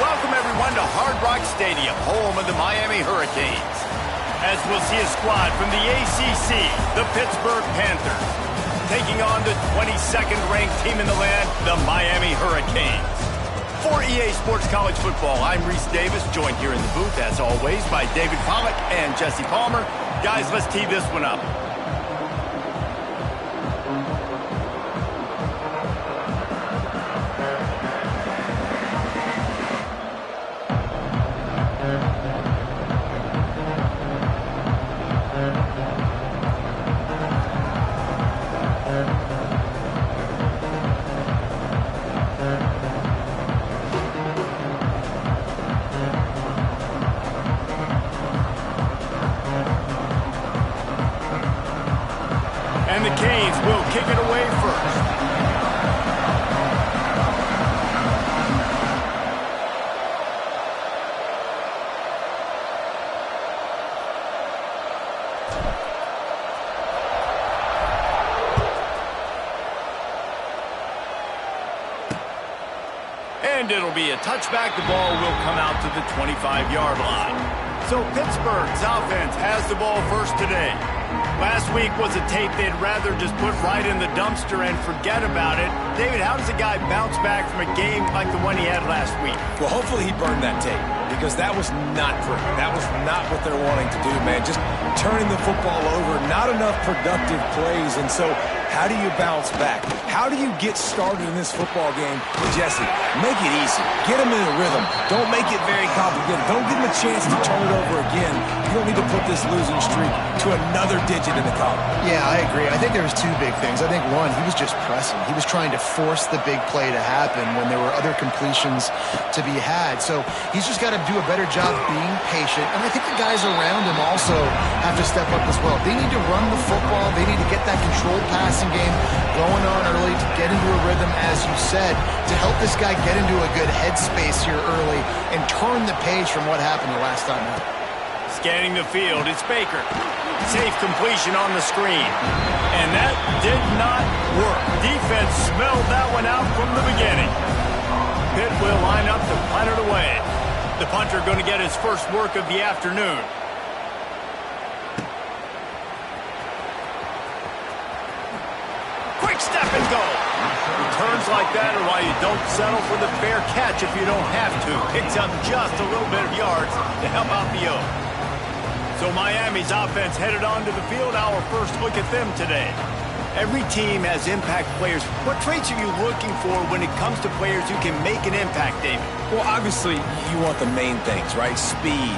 Welcome, everyone, to Hard Rock Stadium, home of the Miami Hurricanes. As we'll see a squad from the ACC, the Pittsburgh Panthers, taking on the 22nd-ranked team in the land, the Miami Hurricanes. For EA Sports College Football, I'm Reese Davis, joined here in the booth, as always, by David Pollack and Jesse Palmer. Guys, let's tee this one up. And the Canes will kick it away first. And it'll be a touchback. The ball will come out to the 25-yard line. So Pittsburgh's offense has the ball first today. Last week was a tape they'd rather just put right in the dumpster and forget about it. David, how does a guy bounce back from a game like the one he had last week? Well, hopefully he burned that tape, because that was not pretty. That was not what they're wanting to do, man. Just turning the football over, not enough productive plays. And so how do you bounce back? How do you get started in this football game? Jesse, make it easy. Get them in a rhythm. Don't make it very complicated. Don't give them a chance to turn it over again. You don't need to put this losing streak to another digit in the column. Yeah, I agree. I think there was two big things. I think, one, he was just pressing. He was trying to force the big play to happen when there were other completions to be had. So he's just got to do a better job being patient. And I think the guys around him also have to step up as well. They need to run the football. They need to get that controlled passing game going on early to get into a rhythm, as you said, to help this guy get into a good headspace here early and turn the page from what happened the last time out. Scanning the field, it's Baker. Safe completion on the screen. And that did not work. Defense smelled that one out from the beginning. Pitt will line up to punt it away. The punter going to get his first work of the afternoon. Quick step and go. Returns like that are why you don't settle for the fair catch if you don't have to. Picks up just a little bit of yards to help out the O. So Miami's offense headed onto the field. Our first look at them today. Every team has impact players. What traits are you looking for when it comes to players who can make an impact, David? Well, obviously, you want the main things, right? Speed,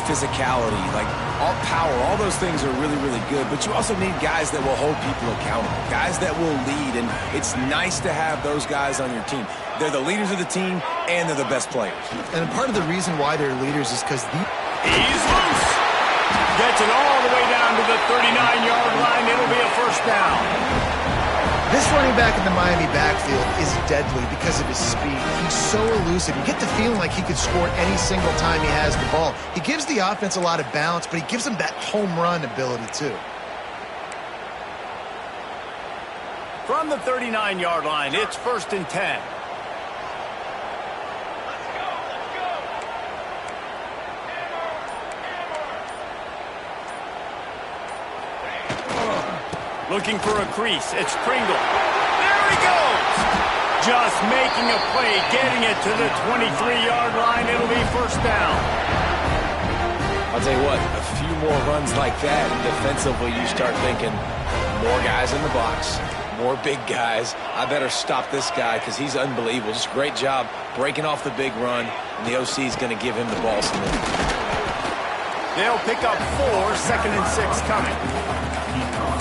physicality, like all power, all those things are really, really good. But you also need guys that will hold people accountable, guys that will lead. And it's nice to have those guys on your team. They're the leaders of the team, and they're the best players. And part of the reason why they're leaders is because he's loose. Gets it all the way down to the 39-yard line. It'll be a first down. This running back in the Miami backfield is deadly because of his speed. He's so elusive. You get the feeling like he could score any single time he has the ball. He gives the offense a lot of balance, but he gives them that home run ability too. From the 39-yard line, it's 1st and 10. Looking for a crease. It's Pringle. There he goes. Just making a play, getting it to the 23-yard line. It'll be first down. I'll tell you what, a few more runs like that, and defensively you start thinking more guys in the box, more big guys. I better stop this guy because he's unbelievable. Just a great job breaking off the big run, and the OC is going to give him the ball some more. They'll pick up 4, 2nd and 6 coming.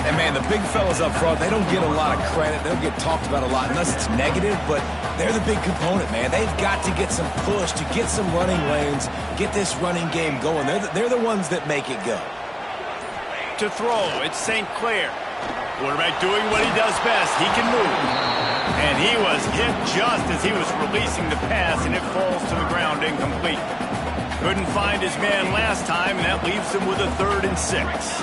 And, man, the big fellas up front, they don't get a lot of credit. They don't get talked about a lot unless it's negative, but they're the big component, man. They've got to get some push, to get some running lanes, get this running game going. They're the ones that make it go. To throw, it's St. Clair. Quarterback doing what he does best. He can move. And he was hit just as he was releasing the pass, and it falls to the ground incomplete. Couldn't find his man last time, and that leaves him with a 3rd and 6.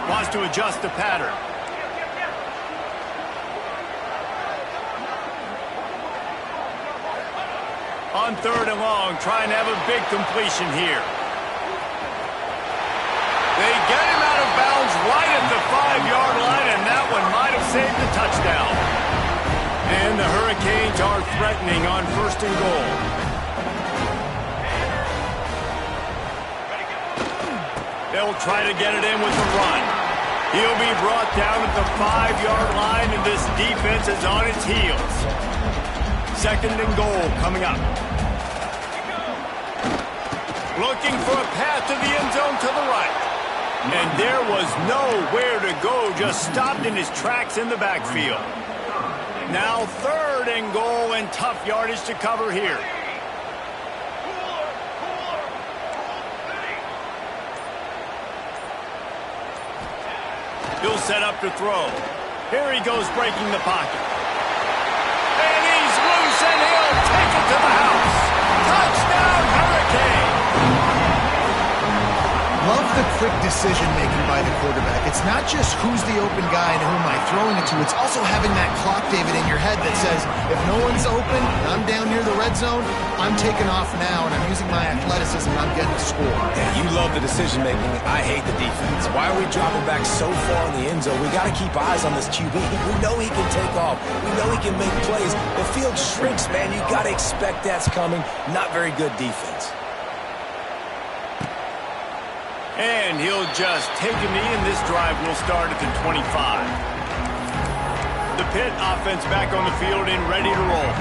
Wants to adjust the pattern. On 3rd and long, trying to have a big completion here. They get him out of bounds right at the 5-yard line, and that one might have saved the touchdown. And the Hurricanes are threatening on 1st and goal. They'll try to get it in with the run. He'll be brought down at the 5-yard line, and this defense is on its heels. 2nd and goal coming up. Looking for a path to the end zone to the right. And there was nowhere to go, just stopped in his tracks in the backfield. Now 3rd and goal, and tough yardage to cover here. He'll set up to throw. Here he goes, breaking the pocket. And he's loose, and he'll take it to the house. Touchdown, Hurricane! Love the quick decision-making by the quarterback. It's not just who's the open guy and who am I throwing it to. It's also having that clock, David, in your head that says, if no one's open and I'm down near the red zone, I'm taking off now, and I'm using my athleticism, and I'm getting a score. Yeah, you love the decision-making. I hate the defense. Why are we dropping back so far in the end zone? We got to keep eyes on this QB. We know he can take off. We know he can make plays. The field shrinks, man. You got to expect that's coming. Not very good defense. And he'll just take a knee, and this drive will start at the 25. The Pitt offense back on the field and ready to roll.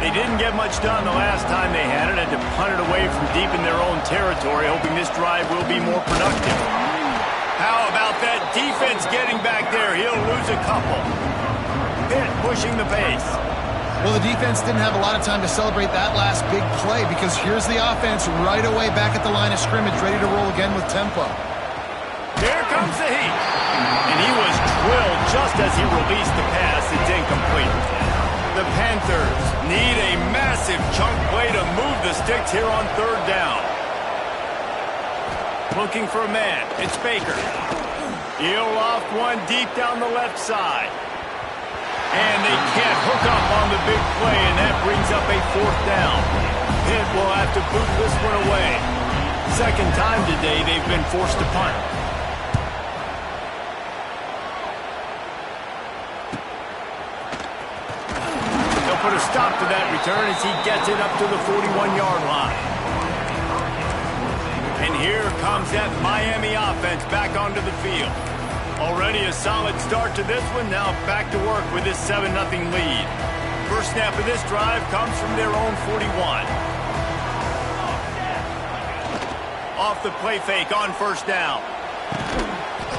They didn't get much done the last time they had it, had to punt it away from deep in their own territory, hoping this drive will be more productive. How about that defense getting back there? He'll lose a couple. Pitt pushing the pace. Well, the defense didn't have a lot of time to celebrate that last big play because here's the offense right away back at the line of scrimmage, ready to roll again with tempo. Here comes the heat. And he was drilled just as he released the pass. It's incomplete. The Panthers need a massive chunk play to move the sticks here on 3rd down. Looking for a man. It's Baker. He'll loft one deep down the left side. And they can't hook up on the big play, and that brings up a 4th down. Pitt will have to boot this one away. 2nd time today they've been forced to punt. They'll put a stop to that return as he gets it up to the 41-yard line. And here comes that Miami offense back onto the field. Already a solid start to this one. Now back to work with this 7-0 lead. First snap of this drive comes from their own 41. Off the play fake on 1st down.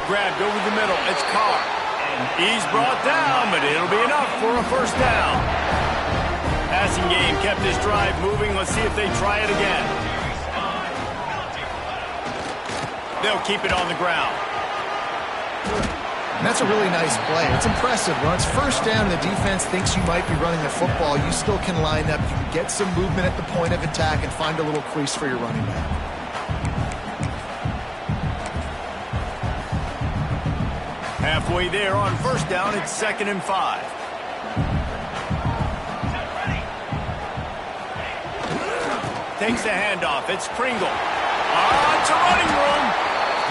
Grabbed over the middle. It's Carr. He's brought down, but it'll be enough for a 1st down. Passing game kept this drive moving. Let's see if they try it again. They'll keep it on the ground. And that's a really nice play. It's impressive. When it's 1st down and the defense thinks you might be running the football, you still can line up. You can get some movement at the point of attack and find a little crease for your running back. Halfway there on 1st down, it's 2nd and 5. Takes the handoff. It's Pringle. On to running room.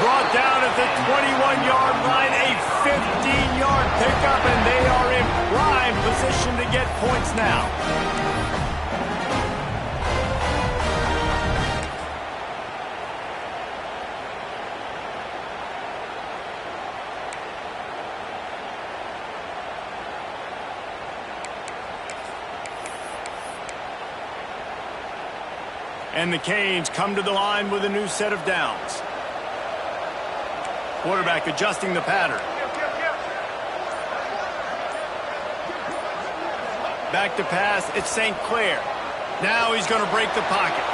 Brought down at the 21-yard line, a 15-yard pickup, and they are in prime position to get points now. And the Canes come to the line with a new set of downs. Quarterback adjusting the pattern. Back to pass, it's St. Clair. Now he's going to break the pocket.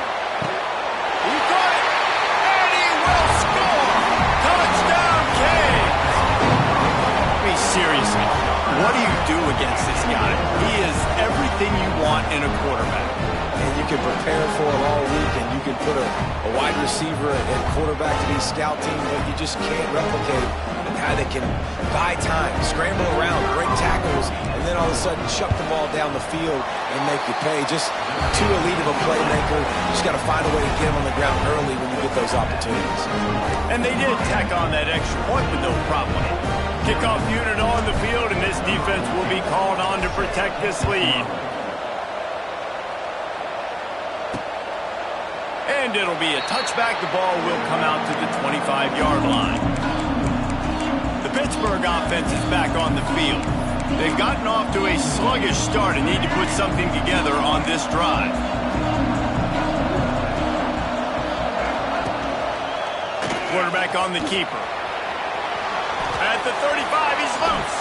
He got it, and he will score! Touchdown, Canes! I mean, seriously, what do you do against this guy? He is everything you want in a quarterback. And you can prepare for it all week, and you can put a wide receiver and quarterback to these scout teams, but you just can't replicate how they can buy time, scramble around, break tackles, and then all of a sudden chuck the ball down the field and make you pay. Just too elite of a playmaker. You just got to find a way to get him on the ground early when you get those opportunities. And they did tack on that extra point with no problem. Kickoff unit on the field, and this defense will be called on to protect this lead. And it'll be a touchback. The ball will come out to the 25-yard line. The Pittsburgh offense is back on the field. They've gotten off to a sluggish start and need to put something together on this drive. Quarterback on the keeper. At the 35, he's loose.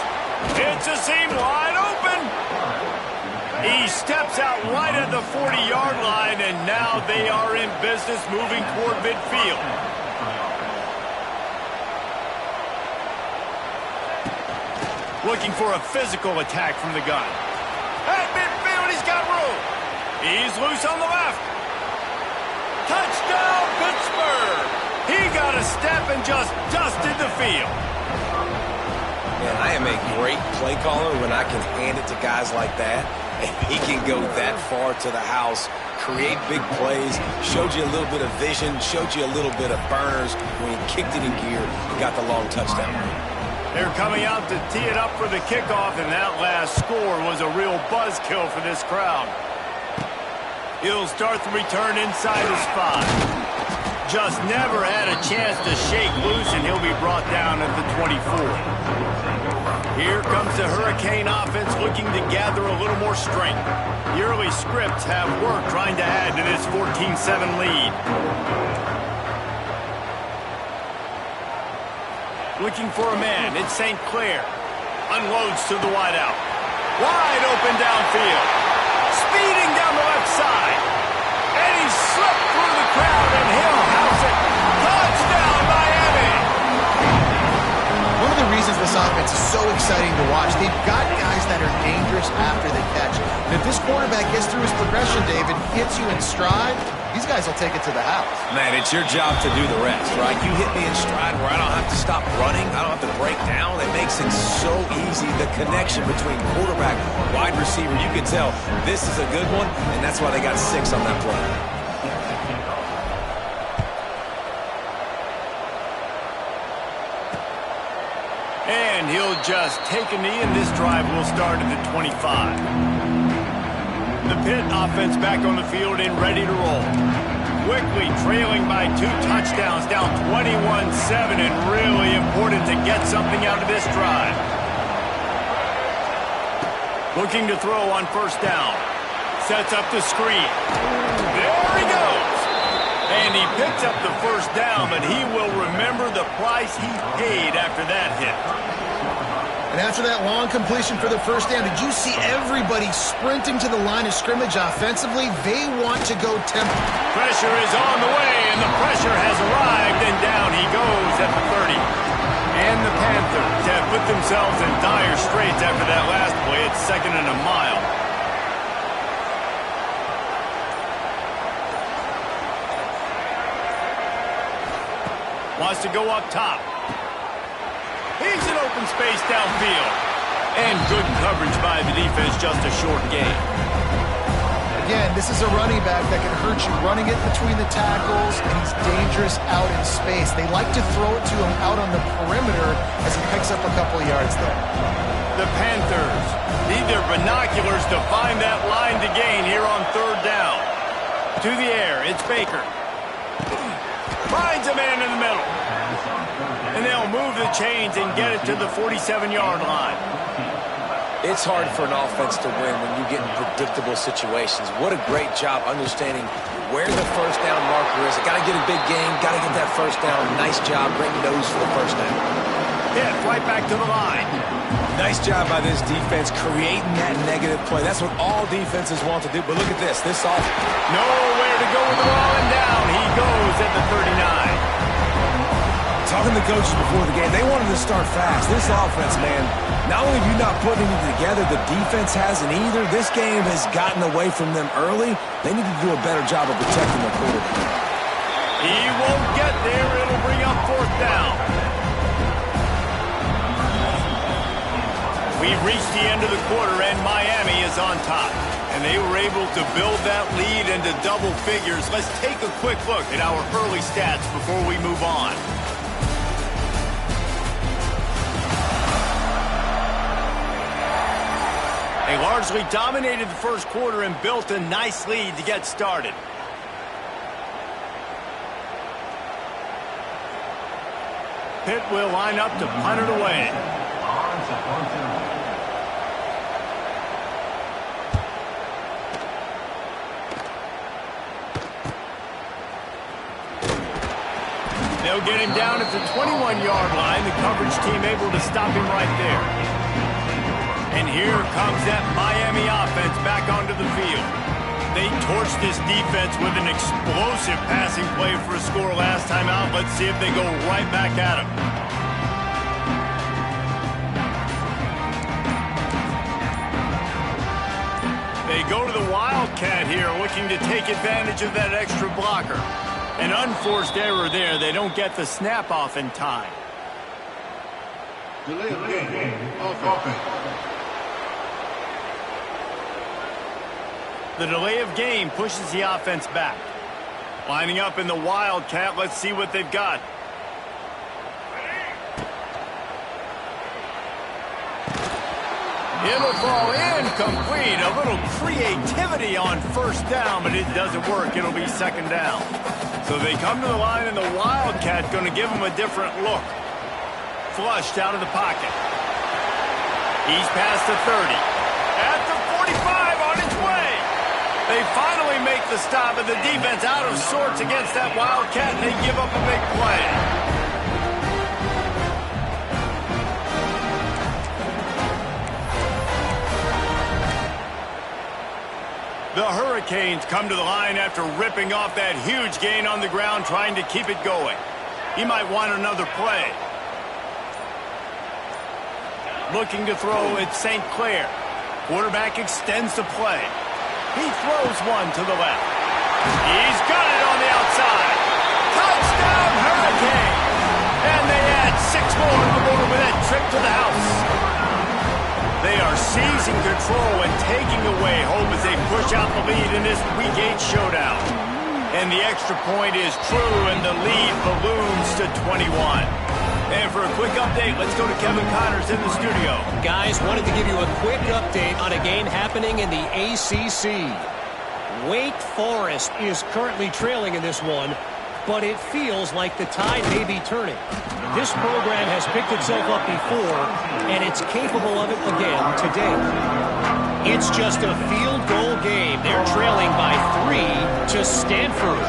It's a seam wide open. He steps out right at the 40-yard line, and now they are in business moving toward midfield. Looking for a physical attack from the gun. At midfield, he's got room. He's loose on the left. Touchdown, Pittsburgh! He got a step and just dusted the field. Man, I am a great play caller when I can hand it to guys like that. And he can go that far to the house, create big plays, showed you a little bit of vision, showed you a little bit of burners when he kicked it in gear and got the long touchdown. They're coming out to tee it up for the kickoff, and that last score was a real buzzkill for this crowd. He'll start the return inside his 5. Just never had a chance to shake loose, and he'll be brought down at the 24. Here comes the Hurricane offense looking to gather a little more strength. The early scripts have worked trying to add to this 14-7 lead. Looking for a man. It's St. Clair. Unloads to the wideout. Wide open downfield. Speeding down the left side. And he slipped through the crowd, and he'll house it. Touchdown, Miami! One of the reasons this offense is so exciting to watch, they've got guys that are dangerous after the catch. And if this quarterback gets through his progression, David, hits you in stride, these guys will take it to the house. Man, it's your job to do the rest, right? You hit me in stride where I don't have to stop running. I don't have to break down. It makes it so easy. The connection between quarterback and wide receiver, you can tell this is a good one, and that's why they got 6 on that play. And he'll just take a knee, and this drive will start at the 25. The Pitt offense back on the field and ready to roll. Quickly trailing by 2 touchdowns, down 21-7, and really important to get something out of this drive. Looking to throw on first down. Sets up the screen. There he goes. And he picks up the first down, but he will remember the price he paid after that hit. And after that long completion for the first down, did you see everybody sprinting to the line of scrimmage offensively? They want to go tempo. Pressure is on the way, and the pressure has arrived, and down he goes at the 30. And the Panthers have put themselves in dire straits after that last play. It's 2nd and a mile. Wants to go up top. He's in open space downfield. And good coverage by the defense, just a short gain. Again, this is a running back that can hurt you running it between the tackles, and he's dangerous out in space. They like to throw it to him out on the perimeter as he picks up a couple of yards there. The Panthers need their binoculars to find that line to gain here on 3rd down. To the air, it's Baker. Finds a man in the middle. And they'll move the chains and get it to the 47-yard line. It's hard for an offense to win when you get in predictable situations. What a great job understanding where the first down marker is. Got to get a big gain, got to get that first down. Nice job, great nose for the first down. Hit right back to the line. Nice job by this defense creating that negative play. That's what all defenses want to do. But look at this offense. Nowhere to go with the ball, and down he goes at the 39. talking to the coaches before the game, they wanted to start fast. This offense, man, not only have you not putting it together, the defense hasn't either. This game has gotten away from them early. They need to do a better job of protecting their quarterback. He won't get there. It'll bring up 4th down. We've reached the end of the quarter, and Miami is on top. And they were able to build that lead into double figures. Let's take a quick look at our early stats before we move on. They largely dominated the first quarter and built a nice lead to get started. Pitt will line up to punt it away. They'll get him down at the 21-yard line. The coverage team able to stop him right there. And here comes that Miami offense back onto the field. They torched this defense with an explosive passing play for a score last time out. Let's see if they go right back at him. They go to the Wildcat here, looking to take advantage of that extra blocker. An unforced error there. They don't get the snap off in time. Delay of game. Offense. The delay of game pushes the offense back. Lining up in the Wildcat. Let's see what they've got. It'll fall incomplete. A little creativity on 1st down, but it doesn't work. It'll be 2nd down. So they come to the line, and the Wildcat going to give them a different look. Flushed out of the pocket. He's past the 30. At the 45, on its way. They finally make the stop, and the defense out of sorts against that Wildcat, and they give up a big play. The Hurricanes come to the line after ripping off that huge gain on the ground, trying to keep it going. He might want another play. Looking to throw at St. Clair. Quarterback extends the play. He throws one to the left. He's got it on the outside. Touchdown, Hurricanes! And they add 6 more to the board with that trip to the house. They are seizing control and taking away hope as they push out the lead in this Week 8 showdown. And the extra point is true, and the lead balloons to 21. And for a quick update, let's go to Kevin Connors in the studio. Guys, wanted to give you a quick update on a game happening in the ACC. Wake Forest is currently trailing in this one, but it feels like the tide may be turning. This program has picked itself up before, and it's capable of it again today. It's just a field goal game. They're trailing by 3 to Stanford.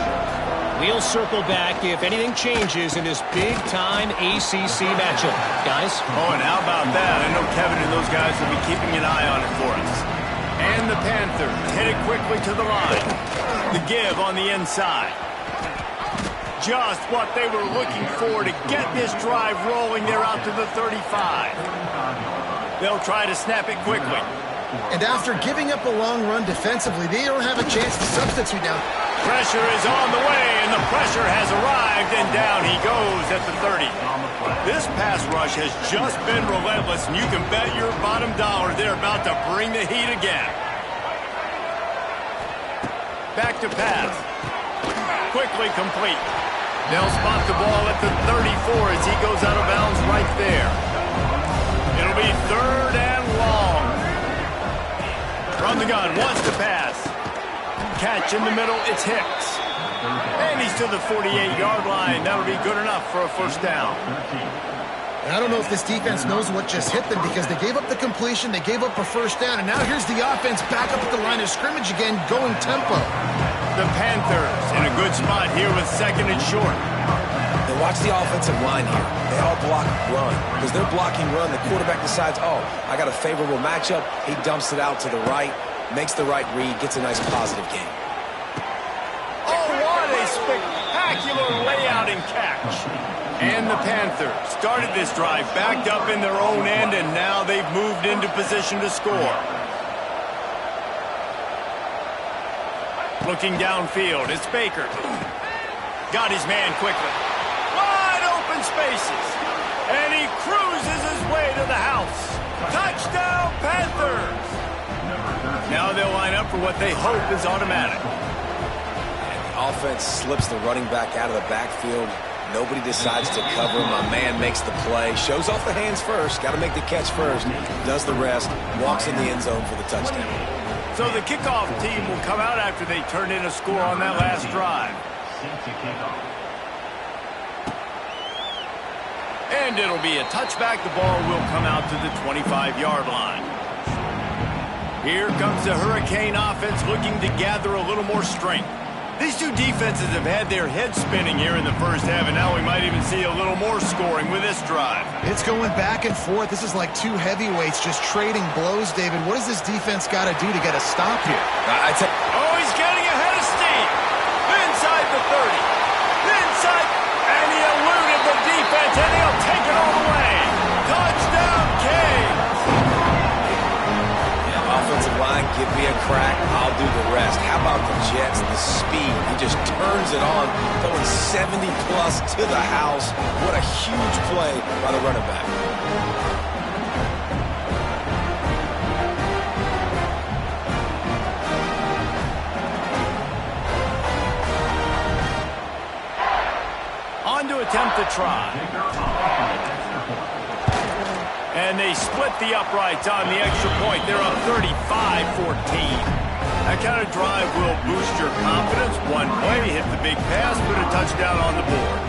We'll circle back if anything changes in this big-time ACC matchup. Guys? Oh, and how about that? I know Kevin and those guys will be keeping an eye on it for us. And the Panthers headed quickly to the line. The give on the inside. Just what they were looking for to get this drive rolling. They're out to the 35. They'll try to snap it quickly. And after giving up a long run defensively, they don't have a chance to substitute now. Pressure is on the way, and the pressure has arrived, and down he goes at the 30. This pass rush has just been relentless, and you can bet your bottom dollar they're about to bring the heat again. Back to pass. Quickly complete. They'll spot the ball at the 34 as he goes out of bounds right there. It'll be 3rd and long. From the gun, wants to pass. Catch in the middle, it's Hicks. And he's to the 48-yard line. That'll be good enough for a 1st down. And I don't know if this defense knows what just hit them because they gave up the completion, they gave up a 1st down, and now here's the offense back up at the line of scrimmage again, going tempo. The Panthers in a good spot here with 2nd and short. And watch the offensive line here. They all block run. Because they're blocking run, the quarterback decides, oh, I got a favorable matchup. He dumps it out to the right, makes the right read, gets a nice positive game. Oh, what a spectacular layout and catch. And the Panthers started this drive backed up in their own end, and now they've moved into position to score. Looking downfield, it's Baker. Got his man quickly. Wide open spaces. And he cruises his way to the house. Touchdown, Panthers! Now they'll line up for what they hope is automatic. And the offense slips the running back out of the backfield. Nobody decides to cover him. My man makes the play. Shows off the hands first. Got to make the catch first. Does the rest. Walks in the end zone for the touchdown. So the kickoff team will come out after they turn in a score on that last drive. And it'll be a touchback. The ball will come out to the 25-yard line. Here comes the Hurricane offense looking to gather a little more strength. These two defenses have had their heads spinning here in the first half, and now we might even see a little more scoring with this drive. It's going back and forth. This is like two heavyweights just trading blows, David. What does this defense got to do to get a stop here? Oh, he's getting ahead of steam. Inside the 30. Inside. And he eluded the defense, and he'll take it all the way. Touchdown, Canes. Offensive line, give me a crack, I'll do the rest. How about the Jets, the speed? He just turns it on, going 70-plus to the house. What a huge play by the running back. On to attempt to try. And they split the uprights on the extra point. They're up 35-14. That kind of drive will boost your confidence. One play, hit the big pass, put a touchdown on the board.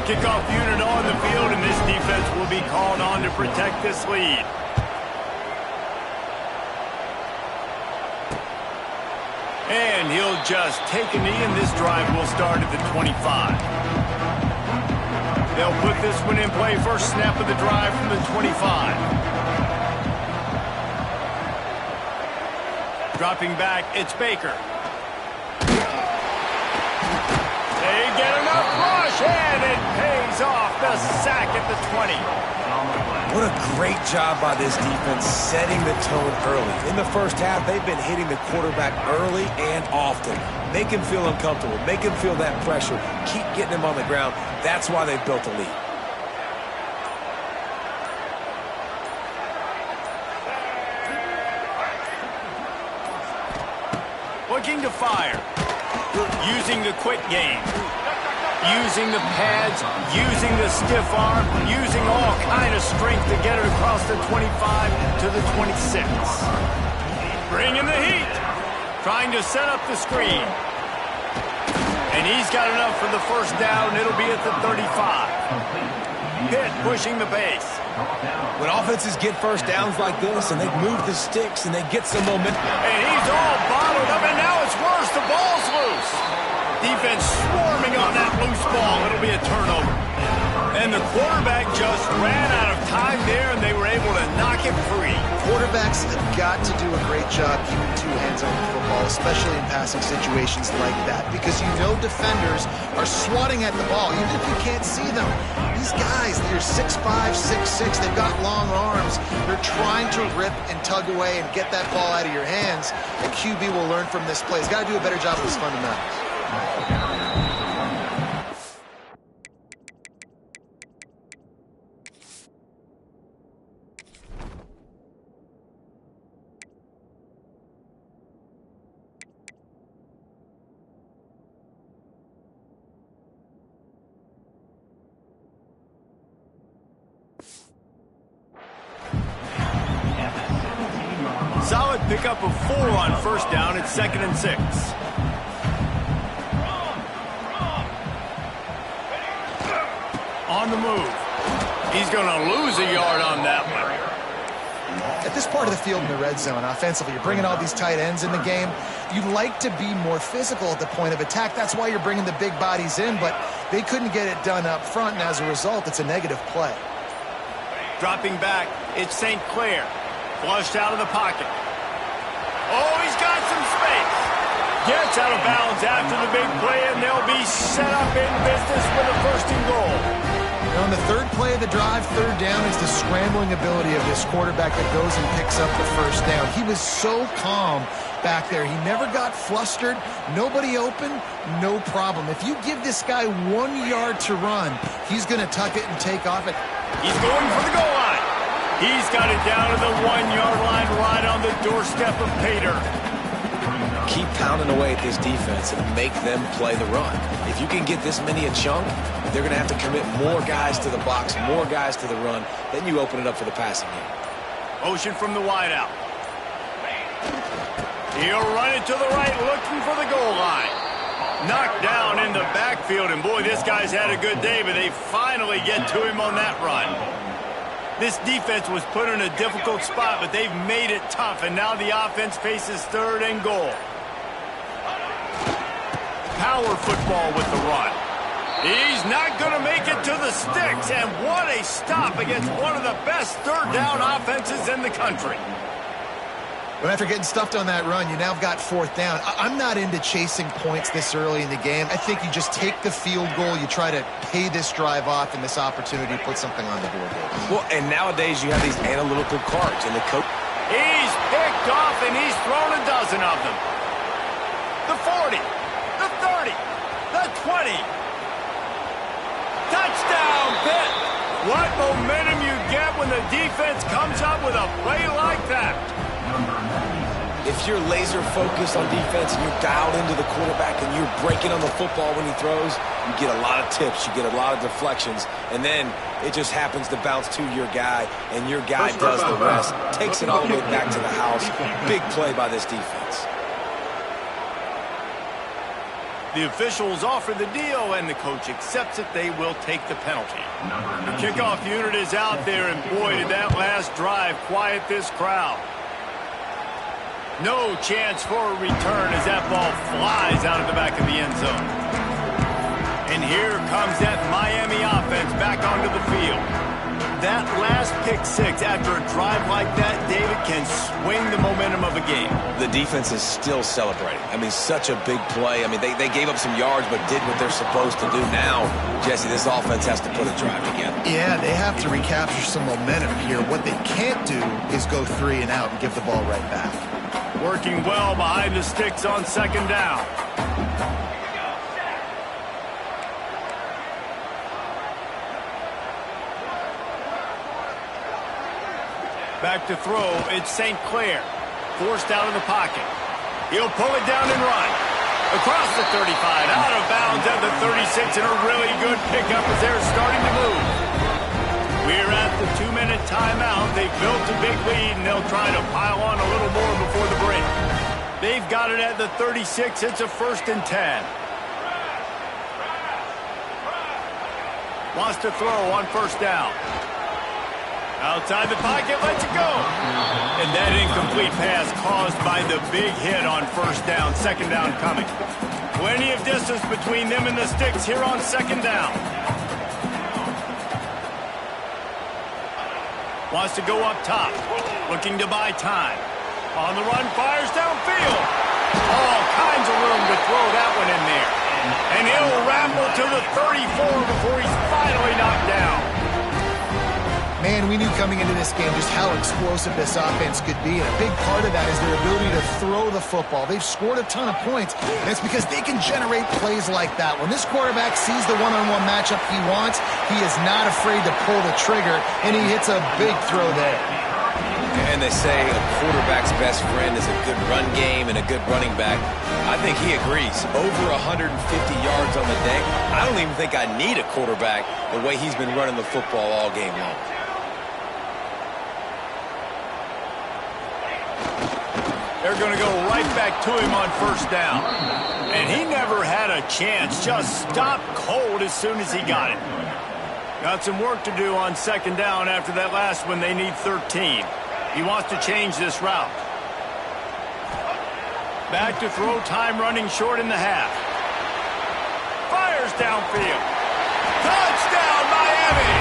Kickoff unit on the field, and this defense will be called on to protect this lead. And he'll just take a knee, and this drive will start at the 25. They'll put this one in play. First snap of the drive from the 25. Dropping back, it's Baker. They get enough rush, and it pays off. The sack at the 20. What a great job by this defense setting the tone early. In the first half, they've been hitting the quarterback early and often. Make him feel uncomfortable. Make him feel that pressure. Keep getting him on the ground. That's why they've built a lead. Looking to fire. Using the quick game. Using the pads, using the stiff arm, using all kind of strength to get it across the 25 to the 26. Bringing the heat. Trying to set up the screen. And he's got enough for the first down. It'll be at the 35. Pitt pushing the base. When offenses get first downs like this and they move the sticks and they get some momentum. And he's all bottled up, and now it's worse. The ball's loose. Defense swarming on that loose ball. It'll be a turnover. And the quarterback just ran out of time there, and they were able to knock it free. Quarterbacks have got to do a great job keeping two hands on the football, especially in passing situations like that, because you know defenders are swatting at the ball, even if you can't see them. These guys, they're 6'5", 6'6", they've got long arms. They're trying to rip and tug away and get that ball out of your hands. The QB will learn from this play. He's got to do a better job with his fundamentals. Solid pickup of 4 on first down. It's 2nd and 6. On the move. He's going to lose a yard on that one. At this part of the field in the red zone, offensively, you're bringing all these tight ends in the game. You'd like to be more physical at the point of attack. That's why you're bringing the big bodies in, but they couldn't get it done up front, and as a result, it's a negative play. Dropping back, it's St. Clair. Flushed out of the pocket. Oh, he's got some space. Gets out of bounds after the big play, and they'll be set up in business with a 1st and goal. On the 3rd play of the drive, 3rd down, is the scrambling ability of this quarterback that goes and picks up the 1st down. He was so calm back there. He never got flustered. Nobody open, no problem. If you give this guy 1 yard to run, he's going to tuck it and take off it. He's going for the goal line. He's got it down to the 1-yard line right on the doorstep of Pater. Keep pounding away at this defense and make them play the run. If you can get this many a chunk, they're going to have to commit more guys to the box, more guys to the run. Then you open it up for the passing game. Motion from the wideout. He'll run it to the right, looking for the goal line. Knocked down in the backfield, and boy, this guy's had a good day, but they finally get to him on that run. This defense was put in a difficult spot, but they've made it tough, and now the offense faces 3rd and goal. Power football with the run. He's not going to make it to the sticks, and what a stop against one of the best 3rd down offenses in the country. Well, after getting stuffed on that run, you now got 4th down. I'm not into chasing points this early in the game. I think you just take the field goal, you try to pay this drive off, and this opportunity to put something on the board. Well, and nowadays you have these analytical cards, and the coach... He's picked off, and he's thrown a dozen of them. The 40, the 30, the 20. Touchdown, Pitt! What momentum you get when the defense comes up with a play like that. If you're laser focused on defense and you're dialed into the quarterback and you're breaking on the football when he throws, you get a lot of tips, you get a lot of deflections, and then it just happens to bounce to your guy, and your guy does the rest, takes it all the way back to the house. Big play by this defense. The officials offer the deal, and the coach accepts it. They will take the penalty. The kickoff unit is out there, and boy, did that last drive quiet this crowd. No chance for a return as that ball flies out of the back of the end zone. And here comes that Miami offense back onto the field. That last pick 6 after a drive like that, David, can swing the momentum of a game. The defense is still celebrating. I mean, such a big play. I mean, they gave up some yards but did what they're supposed to do. Now, Jesse, this offense has to put a drive together. Yeah, they have to recapture some momentum here. What they can't do is go 3 and out and give the ball right back. Working well behind the sticks on 2nd down. Back to throw, it's St. Clair. Forced out of the pocket. He'll pull it down and run. Across the 35, out of bounds at the 36, and a really good pickup as they're starting to move. We're at the 2-minute timeout. They've built a big lead, and they'll try to pile on a little more before the break. They've got it at the 36. It's a 1st and 10. Wants to throw on 1st down. Outside the pocket, lets it go. And that incomplete pass caused by the big hit on 1st down. 2nd down coming. Plenty of distance between them and the sticks here on 2nd down. Wants to go up top. Looking to buy time. On the run, fires downfield. All kinds of room to throw that one in there. And he'll ramble to the 34 before he's finally knocked down. Man, we knew coming into this game just how explosive this offense could be, and a big part of that is their ability to throw the football. They've scored a ton of points, and it's because they can generate plays like that. When this quarterback sees the one-on-one matchup he wants, he is not afraid to pull the trigger, and he hits a big throw there. And they say a quarterback's best friend is a good run game and a good running back. I think he agrees. Over 150 yards on the day. I don't even think I need a quarterback the way he's been running the football all game long. They're going to go right back to him on 1st down. And he never had a chance. Just stopped cold as soon as he got it. Got some work to do on 2nd down after that last one. They need 13. He wants to change this route. Back to throw, time running short in the half. Fires downfield. Touchdown, Miami!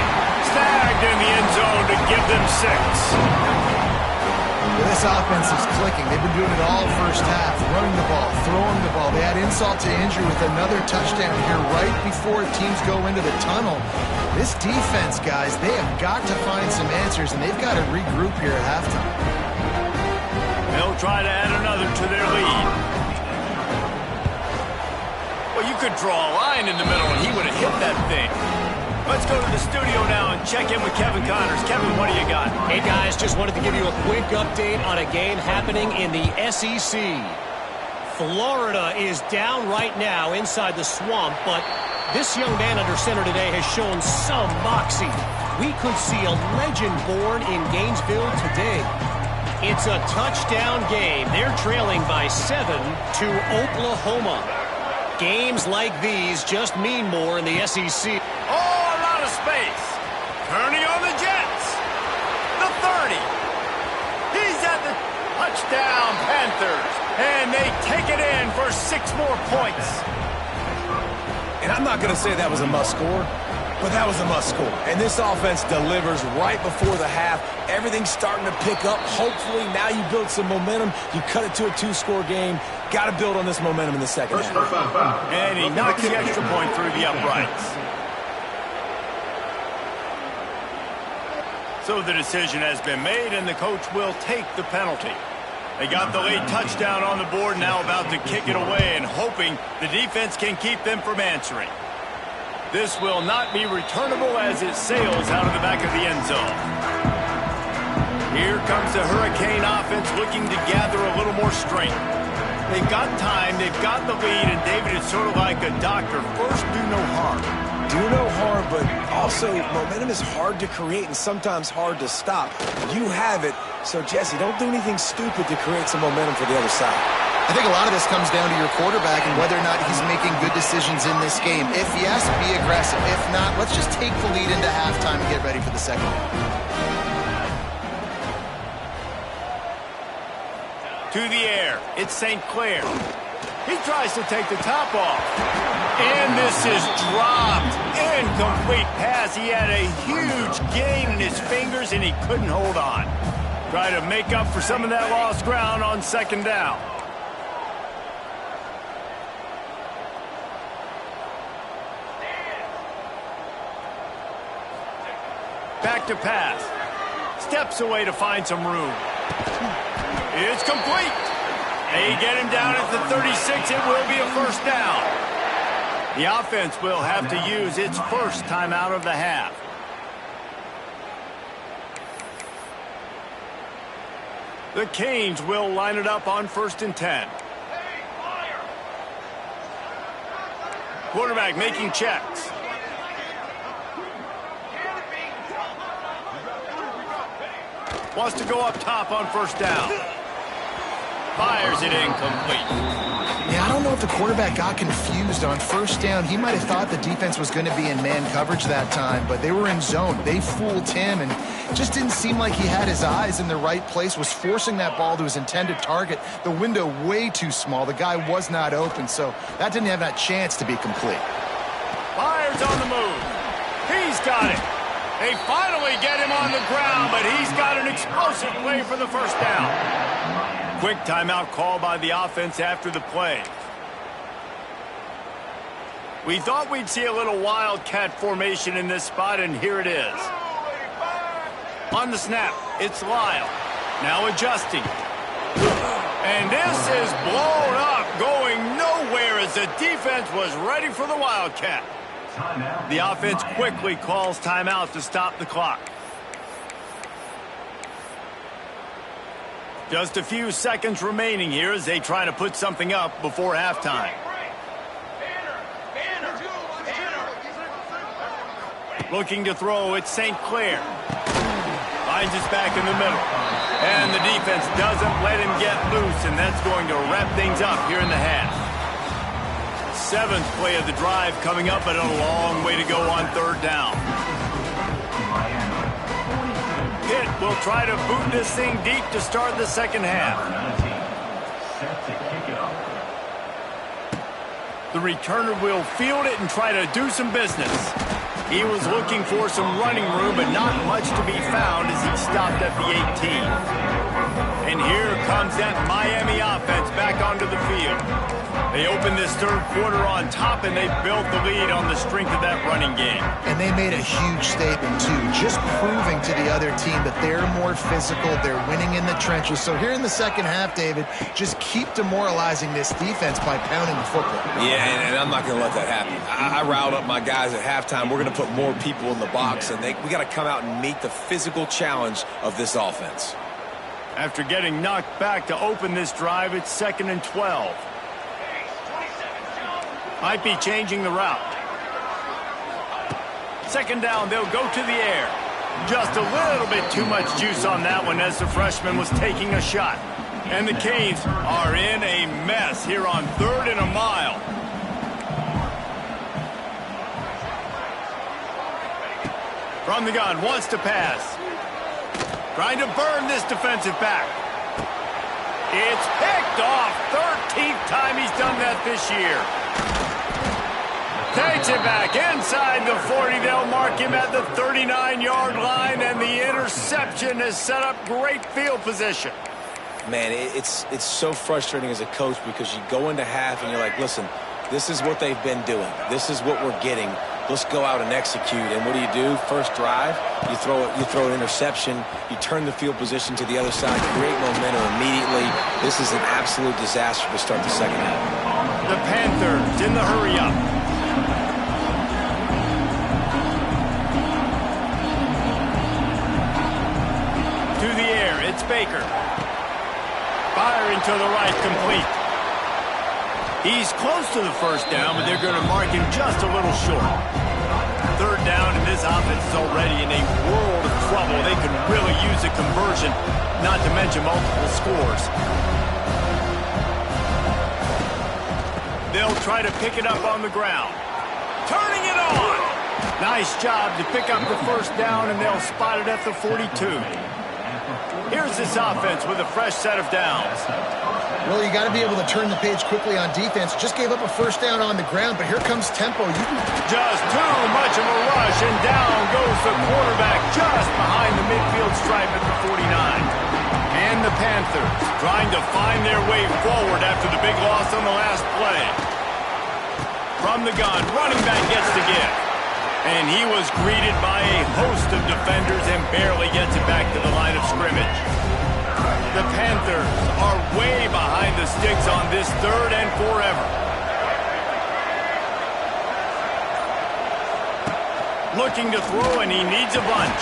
Snagged in the end zone to give them 6. Well, this offense is clicking. They've been doing it all first half, running the ball, throwing the ball. They add insult to injury with another touchdown here right before teams go into the tunnel. This defense, guys, they have got to find some answers, and they've got to regroup here at halftime. They'll try to add another to their lead. Well, you could draw a line in the middle, and he would have hit that thing. Let's go to the studio now and check in with Kevin Connors. Kevin, what do you got? Hey, guys, just wanted to give you a quick update on a game happening in the SEC. Florida is down right now inside the swamp, but this young man under center today has shown some moxie. We could see a legend born in Gainesville today. It's a touchdown game. They're trailing by 7 to Oklahoma. Games like these just mean more in the SEC. Space. Turning on the Jets. The 30. He's at the touchdown, Panthers. And they take it in for 6 more points. And I'm not going to say that was a must-score, but that was a must-score. And this offense delivers right before the half. Everything's starting to pick up. Hopefully, now you build some momentum. You cut it to a 2-score game. Got to build on this momentum in the second half. And he knocks the extra point through the uprights. So the decision has been made, and the coach will take the penalty. They got the late touchdown on the board, now about to kick it away and hoping the defense can keep them from answering. This will not be returnable as it sails out of the back of the end zone. Here comes the Hurricane offense looking to gather a little more strength. They've got time, they've got the lead, and David is sort of like a doctor. First, do no harm. Do no harm, but also momentum is hard to create and sometimes hard to stop. You have it, so Jesse, don't do anything stupid to create some momentum for the other side. I think a lot of this comes down to your quarterback and whether or not he's making good decisions in this game. If yes, be aggressive. If not, let's just take the lead into halftime and get ready for the second half. To the air, it's St. Clair. He tries to take the top off. And this is dropped. Incomplete pass. He had a huge gain in his fingers, and he couldn't hold on. Try to make up for some of that lost ground on second down. Back to pass. Steps away to find some room. It's complete. They get him down at the 36. It will be a first down. The offense will have to use its first timeout of the half. The Canes will line it up on 1st and 10. Quarterback making checks. Wants to go up top on 1st down. Fires it incomplete. Yeah, I don't know if the quarterback got confused on 1st down. He might have thought the defense was going to be in man coverage that time, but they were in zone. They fooled him, and it just didn't seem like he had his eyes in the right place, was forcing that ball to his intended target. The window way too small. The guy was not open, so that didn't have that chance to be complete. Fires on the move. He's got it. They finally get him on the ground, but he's got an explosive play for the first down. Quick timeout call by the offense after the play. We thought we'd see a little wildcat formation in this spot, and here it is. On the snap, it's Lyle. Now adjusting. And this is blown up, going nowhere as the defense was ready for the wildcat. The offense quickly calls timeout to stop the clock. Just a few seconds remaining here as they try to put something up before halftime. Looking to throw, it's St. Clair. Finds us back in the middle. And the defense doesn't let him get loose, and that's going to wrap things up here in the half. 7th play of the drive coming up, but a long way to go on 3rd down. Pitt will try to boot this thing deep to start the second half. The returner will field it and try to do some business. He was looking for some running room, but not much to be found as he stopped at the 18. And here comes that Miami offense back onto the field. They opened this third quarter on top, and they built the lead on the strength of that running game. And they made a huge statement, too, just proving to the other team that they're more physical, they're winning in the trenches. So here in the second half, David, just keep demoralizing this defense by pounding the football. Yeah, and I'm not going to let that happen. I riled up my guys at halftime. We're going to put more people in the box, and we got to come out and meet the physical challenge of this offense. After getting knocked back to open this drive, it's 2nd and 12. Might be changing the route. 2nd down, they'll go to the air. Just a little bit too much juice on that one as the freshman was taking a shot. And the Canes are in a mess here on 3rd and a mile. From the gun, wants to pass. Trying to burn this defensive back. It's picked off. 13th time he's done that this year. Takes it back inside the 40. They'll mark him at the 39-yard line, and the interception has set up great field position. Man, it's so frustrating as a coach because you go into half and you're like, listen, this is what they've been doing. This is what we're getting. Let's go out and execute. And what do? First drive, you throw an interception, you turn the field position to the other side, create momentum immediately. This is an absolute disaster to start the second half. The Panthers in the hurry-up. To the air, it's Baker. Firing to the right, complete. He's close to the first down, but they're going to mark him just a little short. 3rd down, and this offense is already in a world of trouble. They could really use a conversion, not to mention multiple scores. They'll try to pick it up on the ground. Turning it on! Nice job to pick up the first down, and they'll spot it at the 42. Here's this offense with a fresh set of downs. Well, you got to be able to turn the page quickly on defense. Just gave up a first down on the ground, but here comes tempo. Just too much of a rush, and down goes the quarterback just behind the midfield stripe at the 49. And the Panthers trying to find their way forward after the big loss on the last play. From the gun, running back gets the gift. And he was greeted by a host of defenders and barely gets it back to the line of scrimmage. The Panthers are way behind the sticks on this 3rd and forever. Looking to throw, and he needs a bunch.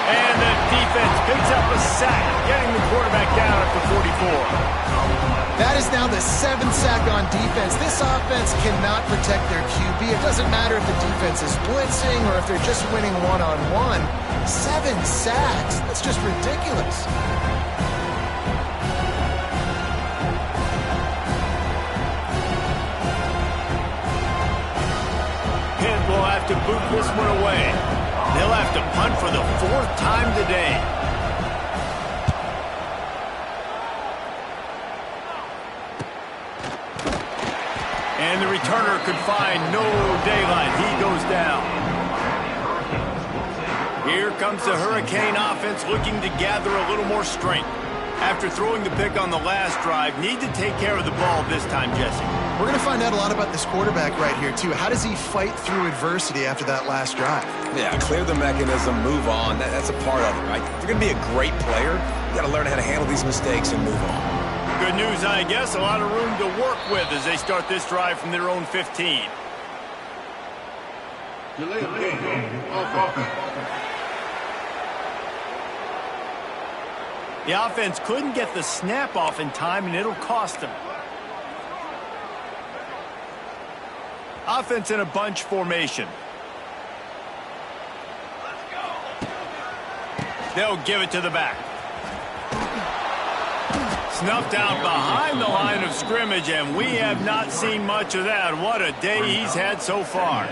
And the defense picks up a sack, getting the quarterback down at the 44. That is now the 7th sack on defense. This offense cannot protect their QB. It doesn't matter if the defense is blitzing or if they're just winning one-on-one. 7 sacks. That's just ridiculous. Pitt will have to boot this one away. They'll have to punt for the 4th time today. And the returner could find no daylight. He goes down. Here comes the Hurricane offense looking to gather a little more strength. After throwing the pick on the last drive, need to take care of the ball this time, Jesse. We're going to find out a lot about this quarterback right here, too. How does he fight through adversity after that last drive? Yeah, clear the mechanism, move on. That's a part of it, right? If you're going to be a great player, you got to learn how to handle these mistakes and move on. Good news, I guess. A lot of room to work with as they start this drive from their own 15. Delay of game. Offense. The offense couldn't get the snap off in time, and it'll cost them. Offense in a bunch formation. Let's go. They'll give it to the back. Snuffed out behind the line of scrimmage, and we have not seen much of that. What a day he's had so far.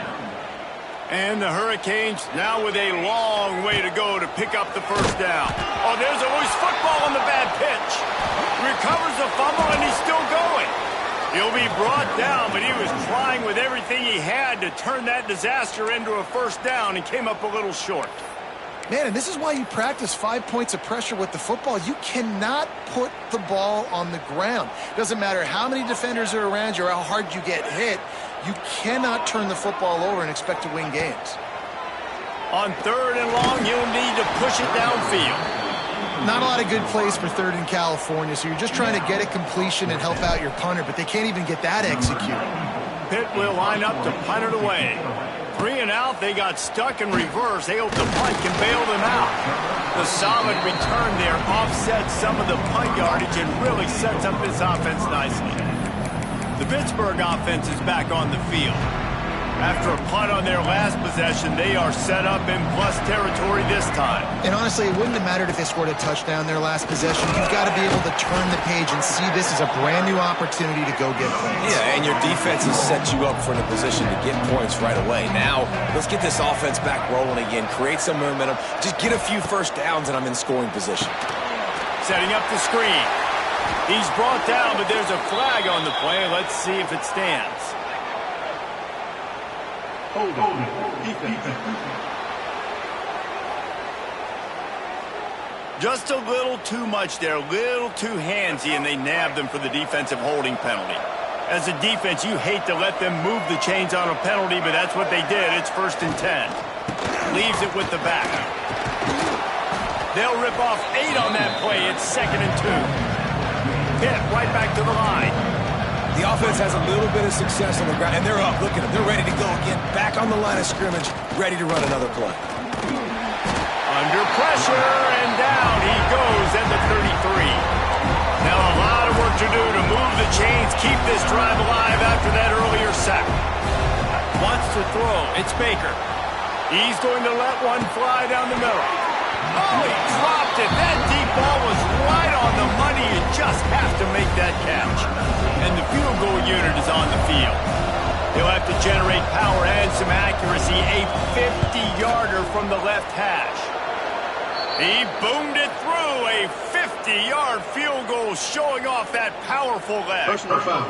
And the Hurricanes now with a long way to go to pick up the first down. Oh, there's a loose football on the bad pitch. Recovers the fumble, and he's still going. He'll be brought down, but he was trying with everything he had to turn that disaster into a first down and came up a little short. Man, and this is why you practice 5 points of pressure with the football. You cannot put the ball on the ground. Doesn't matter how many defenders are around you or how hard you get hit. You cannot turn the football over and expect to win games. On 3rd and long, you'll need to push it downfield. Not a lot of good plays for 3rd in California, so you're just trying to get a completion and help out your punter, but they can't even get that executed. Pitt will line up to punt it away. 3 and out, they got stuck in reverse. They hope the punt can bail them out. The solid return there offsets some of the punt yardage and really sets up this offense nicely. The Pittsburgh offense is back on the field. After a punt on their last possession, they are set up in plus territory this time. And honestly, it wouldn't have mattered if they scored a touchdown their last possession. You've got to be able to turn the page and see this as a brand new opportunity to go get points. Yeah, and your defense has set you up for a position to get points right away. Now, let's get this offense back rolling again, create some momentum, just get a few first downs, and I'm in scoring position. Setting up the screen. He's brought down, but there's a flag on the play. Let's see if it stands. Just a little too much there, a little too handsy, and they nabbed them for the defensive holding penalty. As a defense, you hate to let them move the chains on a penalty, but that's what they did. It's 1st and 10. Leaves it with the back. They'll rip off 8 on that play. It's 2nd and 2. Pitt right back to the line. The offense has a little bit of success on the ground, and they're up. Look at them. They're ready to go again. Back on the line of scrimmage, ready to run another play. Under pressure, and down he goes at the 33. Now a lot of work to do to move the chains, keep this drive alive after that earlier sack. Wants to throw. It's Baker. He's going to let one fly down the middle. Oh, he dropped it. That deep ball was right on the money. You just have to make that catch. And the field goal unit is on the field. He'll have to generate power and some accuracy. A 50-yarder from the left hash. He boomed it through. A 50-yard field goal showing off that powerful leg. Personal foul.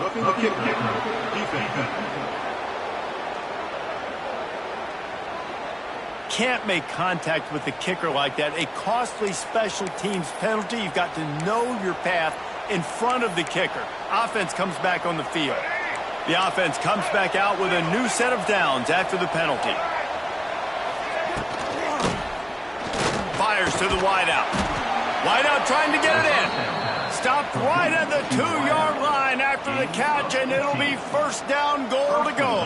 Roughing the kick. Defense. Can't make contact with the kicker like that. A costly special teams penalty. You've got to know your path in front of the kicker. Offense comes back on the field. The offense comes back out with a new set of downs after the penalty. Fires to the wideout. Wideout trying to get it in. Stopped right at the 2-yard line after the catch, and it'll be 1st down, goal to go.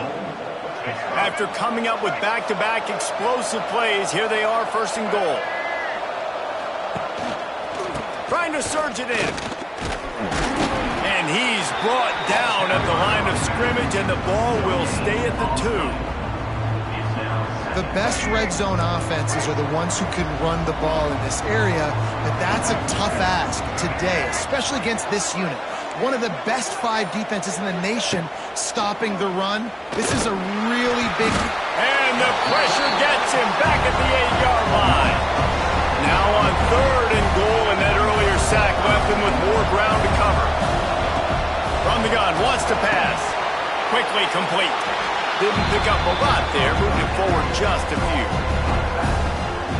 After coming up with back-to-back explosive plays, here they are, 1st and goal. Trying to surge it in. And he's brought down at the line of scrimmage, and the ball will stay at the 2. The best red zone offenses are the ones who can run the ball in this area, but that's a tough ask today, especially against this unit. One of the best 5 defenses in the nation stopping the run. This is a really big... And the pressure gets him back at the 8-yard line. Now on 3rd and goal, and that earlier sack left him with more ground to cover. From the gun, wants to pass. Quickly complete. Didn't pick up a lot there, moving forward just a few.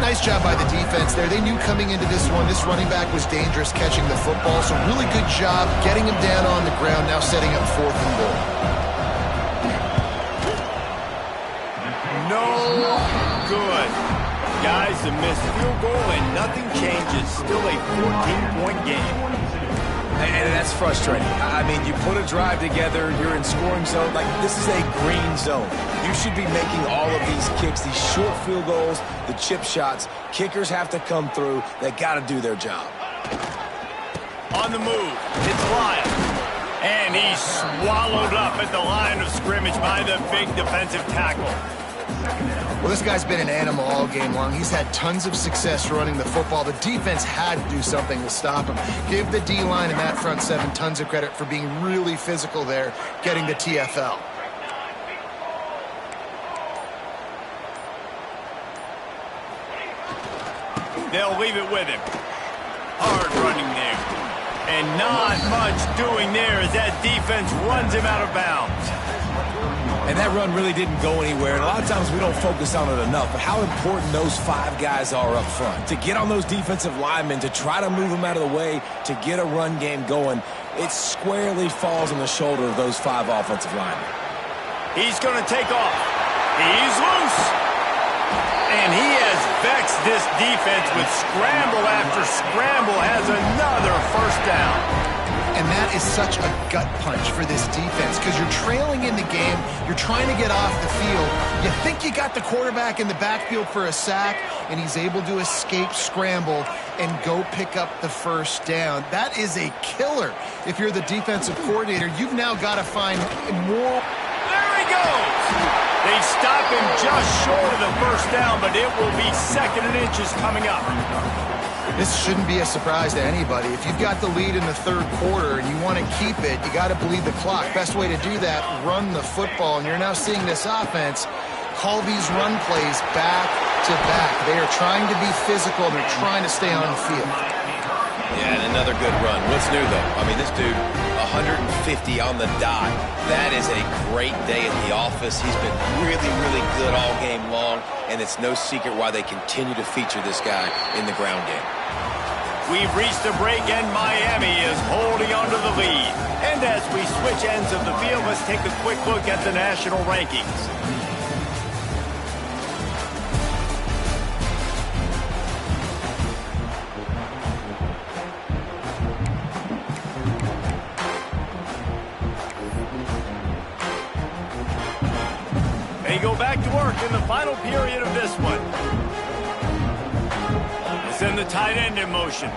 Nice job by the defense there. They knew coming into this one, this running back was dangerous catching the football, so really good job getting him down on the ground, now setting up 4th and goal. No good. Guys, a missed field goal and nothing changes. Still a 14-point game. And that's frustrating. I mean, you put a drive together, you're in scoring zone. Like, this is a green zone. You should be making all of these kicks, these short field goals, the chip shots. Kickers have to come through. They got to do their job. On the move, it's Lyle. And he's swallowed up at the line of scrimmage by the big defensive tackle. Well, this guy's been an animal all game long. He's had tons of success running the football. The defense had to do something to stop him. Give the D-line and that front 7 tons of credit for being really physical there, getting the TFL. They'll leave it with him. Hard running there. And not much doing there as that defense runs him out of bounds. And that run really didn't go anywhere. And a lot of times we don't focus on it enough, but how important those 5 guys are up front. To get on those defensive linemen, to try to move them out of the way, to get a run game going, it squarely falls on the shoulder of those 5 offensive linemen. He's going to take off. He's loose. And he has vexed this defense with scramble after scramble, has another first down. And that is such a gut punch for this defense because you're trailing in the game. You're trying to get off the field. You think you got the quarterback in the backfield for a sack, and he's able to escape scramble and go pick up the first down. That is a killer. If you're the defensive coordinator, you've now got to find more. There he goes. They stop him just short of the first down, but it will be 2nd and inches coming up. This shouldn't be a surprise to anybody. If you've got the lead in the 3rd quarter and you want to keep it, you got to bleed the clock. Best way to do that, run the football. And you're now seeing this offense call these run plays back to back. They are trying to be physical. They're trying to stay on the field. Yeah, and another good run. What's new, though? I mean, this dude, 150 on the dot. That is a great day at the office. He's been really, really good all game long, and it's no secret why they continue to feature this guy in the ground game. We've reached a break, and Miami is holding on to the lead. And as we switch ends of the field, let's take a quick look at the national rankings. They go back to work in the final period of this one. Send the tight end in motion.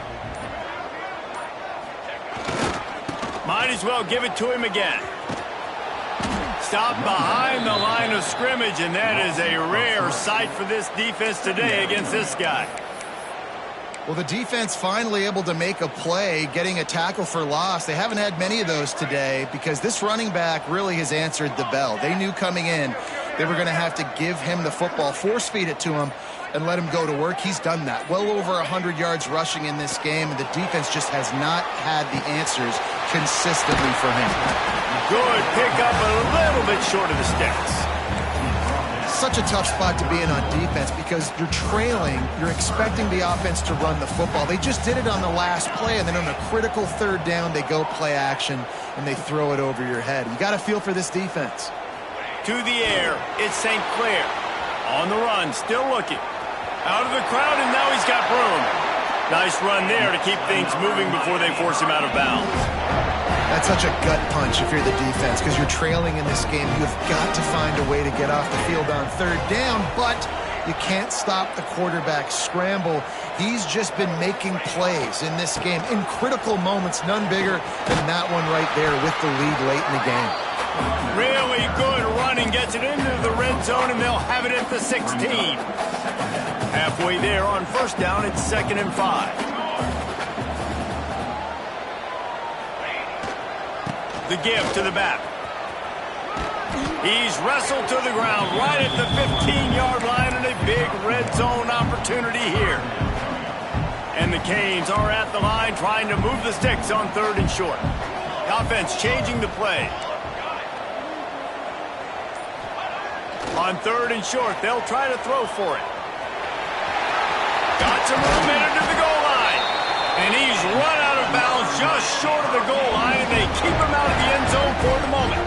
Might as well give it to him again. Stop behind the line of scrimmage, and that is a rare sight for this defense today against this guy. Well, the defense finally able to make a play, getting a tackle for loss. They haven't had many of those today because this running back really has answered the bell. They knew coming in they were going to have to give him the football, force feed it to him, and let him go to work. He's done that. Well over 100 yards rushing in this game, and the defense just has not had the answers consistently for him. Good pickup, a little bit short of the sticks. Such a tough spot to be in on defense because you're trailing, you're expecting the offense to run the football. They just did it on the last play, and then on a critical 3rd down, they go play action, and they throw it over your head. You got to feel for this defense. To the air, it's St. Clair. On the run, still looking. Out of the crowd, and now he's got room. Nice run there to keep things moving before they force him out of bounds. That's such a gut punch if you're the defense because you're trailing in this game. You've got to find a way to get off the field on 3rd down, but you can't stop the quarterback scramble. He's just been making plays in this game in critical moments, none bigger than that one right there with the lead late in the game. Really good running, gets it into the red zone, and they'll have it at the 16. Halfway there on 1st down, it's 2nd and 5. The give to the back. He's wrestled to the ground right at the 15-yard line, and a big red zone opportunity here. And the Canes are at the line trying to move the sticks on 3rd and short. Offense changing the play. On 3rd and short, they'll try to throw for it. Got some room into the goal line. And he's run out of bounds just short of the goal line, and they keep him out of the end zone for the moment.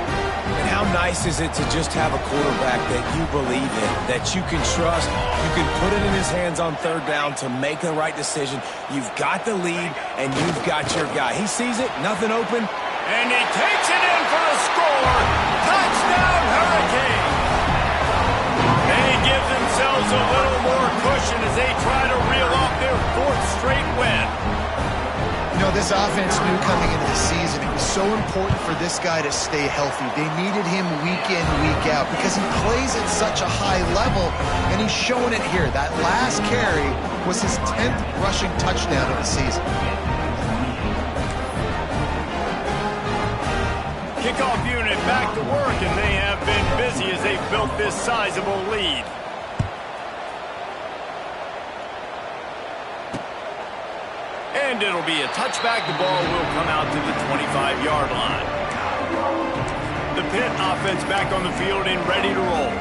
And how nice is it to just have a quarterback that you believe in, that you can trust, you can put it in his hands on 3rd down to make the right decision. You've got the lead, and you've got your guy. He sees it, nothing open. And he takes it in for the score. Touchdown, Hurricanes. They give themselves a little more cushion as they try to reel off their 4th straight win. You know, this offense knew coming into the season it was so important for this guy to stay healthy. They needed him week in, week out because he plays at such a high level, and he's showing it here. That last carry was his 10th rushing touchdown of the season. Kickoff unit back to work, and they have been busy as they've built this sizable lead. And it'll be a touchback. The ball will come out to the 25-yard line. The Pitt offense back on the field and ready to roll.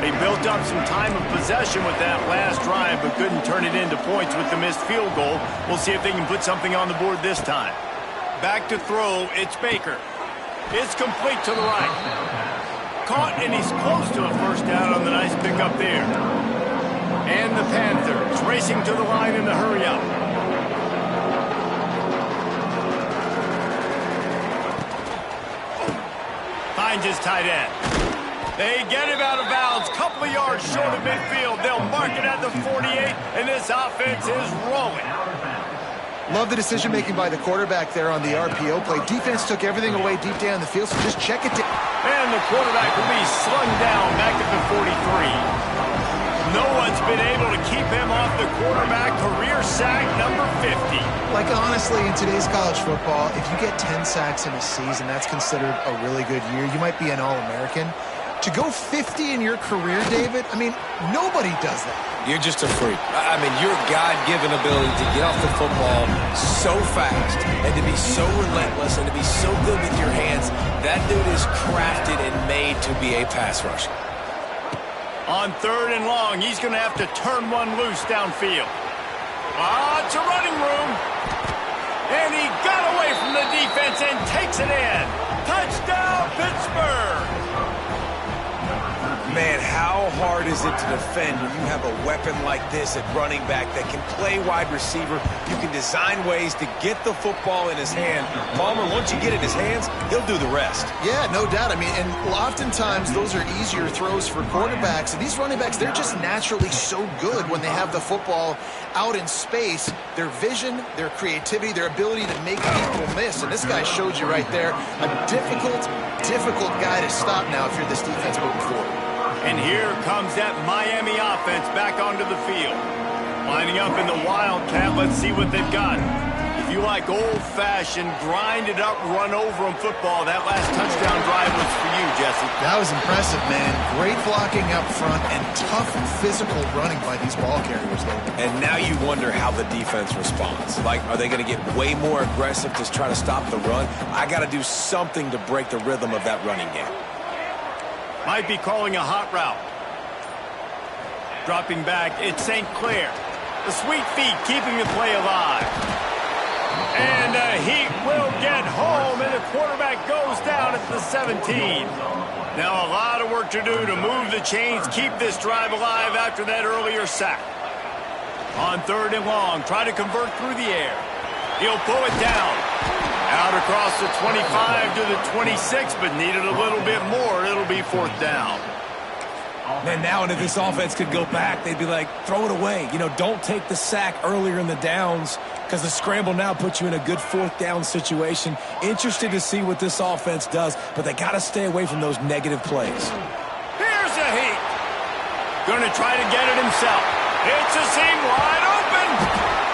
They built up some time of possession with that last drive, but couldn't turn it into points with the missed field goal. We'll see if they can put something on the board this time. Back to throw, it's Baker. It's complete to the right. Caught, and he's close to a first down on the nice pickup there. And the Panthers racing to the line in the hurry-up. Finds his tight end. They get him out of bounds, couple of yards short of midfield. They'll mark it at the 48, and this offense is rolling. Love the decision-making by the quarterback there on the RPO play. Defense took everything away deep down the field, so just check it down. And the quarterback will be slung down back at the 43. No one's been able to keep him off the quarterback. Career sack number 50. Like, honestly, in today's college football, if you get 10 sacks in a season, that's considered a really good year. You might be an All-American. To go 50 in your career, David, I mean, nobody does that. You're just a freak. I mean, your God-given ability to get off the football so fast and to be so relentless and to be so good with your hands, that dude is crafted and made to be a pass rusher. On 3rd and long, he's going to have to turn one loose downfield. It's a running room. And he got away from the defense and takes it in. Touchdown, Pittsburgh! Man, how hard is it to defend when you have a weapon like this at running back that can play wide receiver? You can design ways to get the football in his hand. Palmer, once you get it in his hands, he'll do the rest. Yeah, no doubt. I mean, and oftentimes those are easier throws for quarterbacks. And these running backs, they're just naturally so good when they have the football out in space. Their vision, their creativity, their ability to make people miss. And this guy showed you right there a difficult guy to stop now if you're this defense moving forward. And here comes that Miami offense back onto the field. Lining up in the Wildcat, let's see what they've got. If you like old-fashioned, grind-it-up, run-over-'em football, that last touchdown drive was for you, Jesse. That was impressive, man. Great blocking up front and tough physical running by these ball carriers, though. And now you wonder how the defense responds. Like, are they going to get way more aggressive to try to stop the run? I got to do something to break the rhythm of that running game. Might be calling a hot route. Dropping back, it's St. Clair. The sweet feet keeping the play alive. And he will get home, and the quarterback goes down at the 17. Now a lot of work to do to move the chains, keep this drive alive after that earlier sack. On 3rd and long, try to convert through the air. He'll pull it down. Out across the 25 to the 26, but needed a little bit more. It'll be 4th down. Man, now and if this offense could go back, they'd be like, throw it away. You know, don't take the sack earlier in the downs because the scramble now puts you in a good 4th down situation. Interested to see what this offense does, but they got to stay away from those negative plays. Here's a heat. Going to try to get it himself. It's a seam wide open.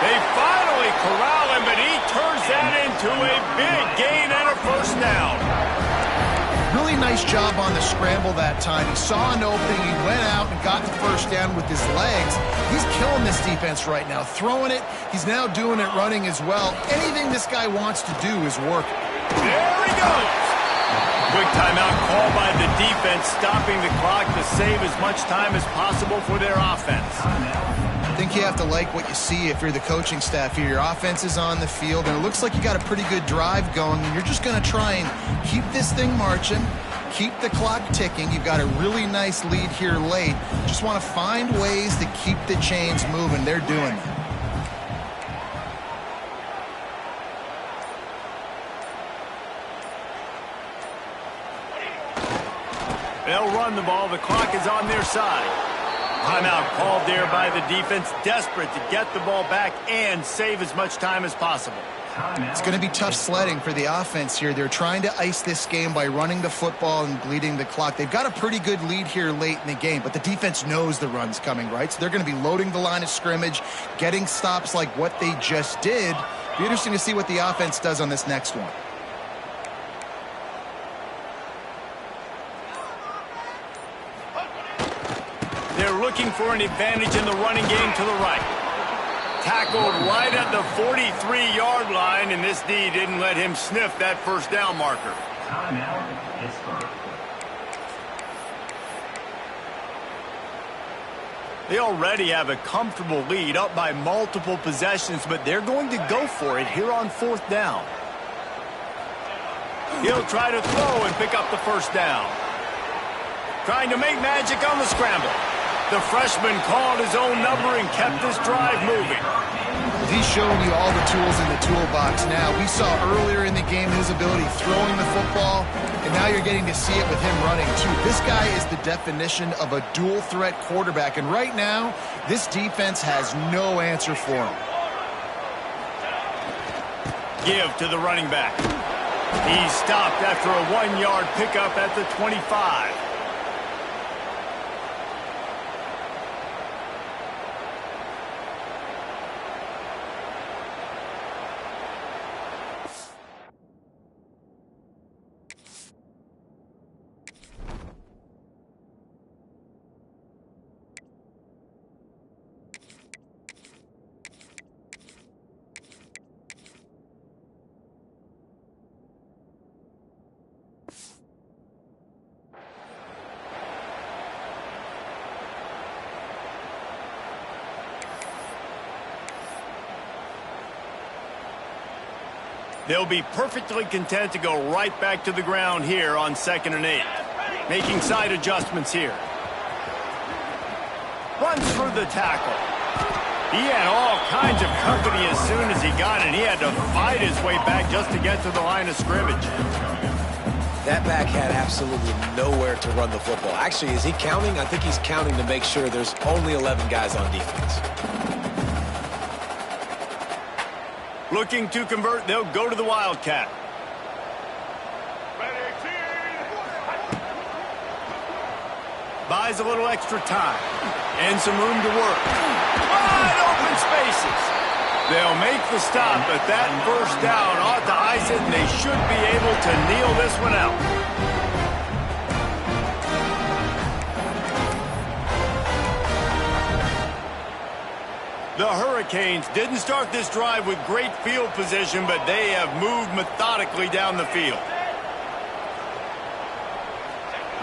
They finally corral him, but he turns that into a big gain and a 1st down. Really nice job on the scramble that time. He saw an opening, he went out and got the 1st down with his legs. He's killing this defense right now, throwing it. He's now doing it running as well. Anything this guy wants to do is working. There he goes. Quick timeout call by the defense, stopping the clock to save as much time as possible for their offense. I think you have to like what you see if you're the coaching staff here. Your offense is on the field, and it looks like you got a pretty good drive going, and you're just going to try and keep this thing marching, keep the clock ticking. You've got a really nice lead here late. Just want to find ways to keep the chains moving. They're doing that. They'll run the ball. The clock is on their side. Timeout called there by the defense, desperate to get the ball back and save as much time as possible. It's going to be tough sledding for the offense here. They're trying to ice this game by running the football and bleeding the clock. They've got a pretty good lead here late in the game, but the defense knows the run's coming, right? So they're going to be loading the line of scrimmage, getting stops like what they just did. Be interesting to see what the offense does on this next one. They're looking for an advantage in the running game to the right. Tackled right at the 43-yard line, and this D didn't let him sniff that 1st down marker. They already have a comfortable lead, up by multiple possessions, but they're going to go for it here on 4th down. He'll try to throw and pick up the first down. Trying to make magic on the scramble. The freshman called his own number and kept this drive moving. He's showing you all the tools in the toolbox now. We saw earlier in the game his ability throwing the football, and now you're getting to see it with him running too. This guy is the definition of a dual-threat quarterback, and right now, this defense has no answer for him. Give to the running back. He's stopped after a 1-yard pickup at the 25. They'll be perfectly content to go right back to the ground here on 2nd and 8. Making side adjustments here. Runs for the tackle. He had all kinds of company as soon as he got it. He had to fight his way back just to get to the line of scrimmage. That back had absolutely nowhere to run the football. Actually, is he counting? I think he's counting to make sure there's only 11 guys on defense. Looking to convert, they'll go to the Wildcat. Buys a little extra time and some room to work. Wide open spaces. They'll make the stop, but that first down ought to ice it, and they should be able to kneel this one out. The Hurricanes didn't start this drive with great field position, but they have moved methodically down the field.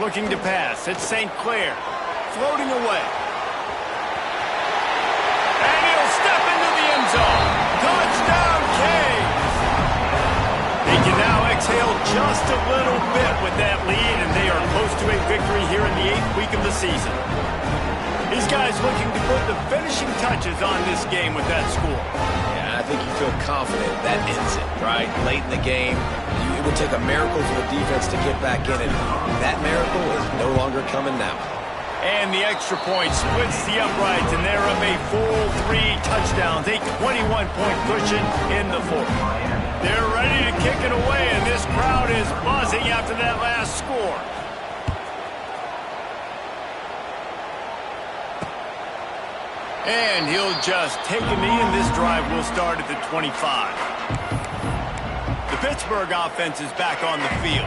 Looking to pass. It's St. Clair. Floating away. And he'll step into the end zone. Touchdown, Canes! They can now exhale just a little bit with that lead, and they are close to a victory here in the 8th week of the season. These guys looking to put the finishing touches on this game with that score. Yeah, I think you feel confident that ends it, right? Late in the game, it would take a miracle for the defense to get back in it. That miracle is no longer coming now. And the extra point splits the uprights, and they're up a full 3 touchdowns, a 21-point cushion in the 4th. They're ready to kick it away, and this crowd is buzzing after that last score. And he'll just take a knee, and this drive will start at the 25. The Pittsburgh offense is back on the field.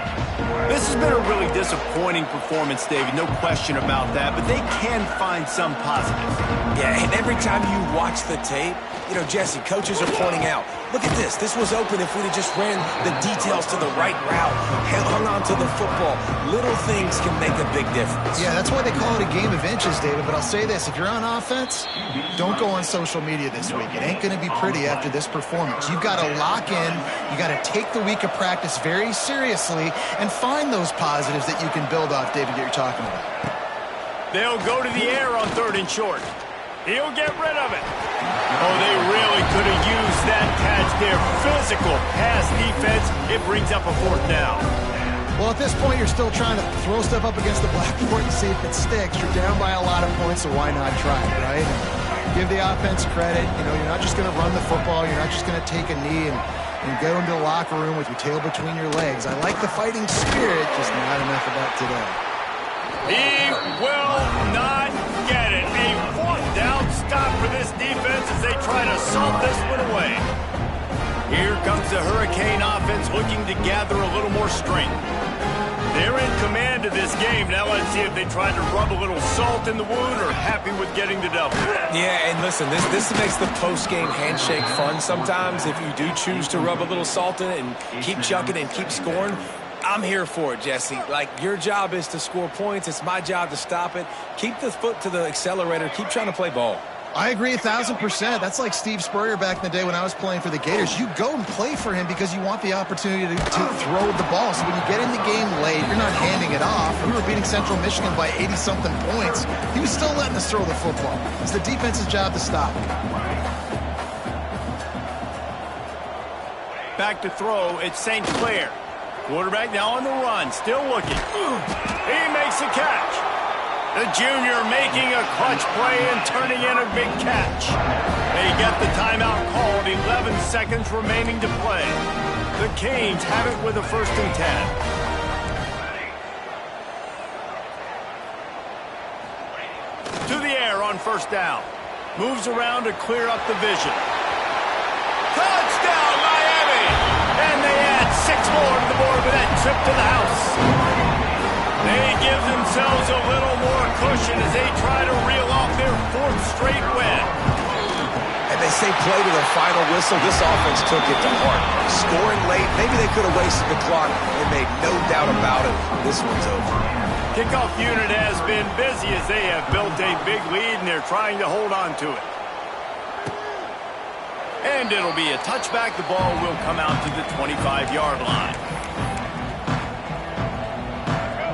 This has been a really disappointing performance, David, no question about that, but they can find some positives. Yeah, and every time you watch the tape, you know, Jesse, coaches are pointing out, look at this. This was open if we'd have just ran the details to the right route, hung on to the football. Little things can make a big difference. Yeah, that's why they call it a game of inches, David. But I'll say this, if you're on offense, don't go on social media this week. It ain't going to be pretty after this performance. You've got to lock in. You got to take the week of practice very seriously and find those positives that you can build off, David, that you're talking about. They'll go to the air on 3rd and short. He'll get rid of it. Oh, they really could have used that catch there. Physical pass defense. It brings up a 4th down. Well, at this point, you're still trying to throw stuff up against the blackboard and see if it sticks. You're down by a lot of points, so why not try it, right? Give the offense credit. You know, you're not just going to run the football. You're not just going to take a knee and go into the locker room with your tail between your legs. I like the fighting spirit, just not enough of that today. He will not get it. A 4th down stop for this defense as they try to salt this one away. Here comes the Hurricane offense looking to gather a little more strength. They're in command of this game. Now let's see if they try to rub a little salt in the wound or happy with getting the W. Yeah, and listen, this makes the post-game handshake fun sometimes. If you do choose to rub a little salt in it and keep chucking and keep scoring, I'm here for it, Jesse. Like, your job is to score points. It's my job to stop it. Keep the foot to the accelerator. Keep trying to play ball. I agree 1,000%. That's like Steve Spurrier back in the day when I was playing for the Gators. You go and play for him because you want the opportunity to throw the ball. So when you get in the game late, you're not handing it off. We were beating Central Michigan by 80-something points. He was still letting us throw the football. It's the defense's job to stop. Back to throw, it's St. Clair. Quarterback now on the run, still looking. He makes a catch. The junior making a clutch play and turning in a big catch. They get the timeout called, 11 seconds remaining to play. The Canes have it with a 1st and 10. To the air on 1st down. Moves around to clear up the vision. Touchdown, Miami! And they add 6 more to the board with that trip to the house. They give themselves a little more cushion as they try to reel off their 4th straight win. And they say play to the final whistle. This offense took it to heart. Scoring late, maybe they could have wasted the clock. They made no doubt about it. This one's over. Kickoff unit has been busy as they have built a big lead and they're trying to hold on to it. And it'll be a touchback. The ball will come out to the 25-yard line.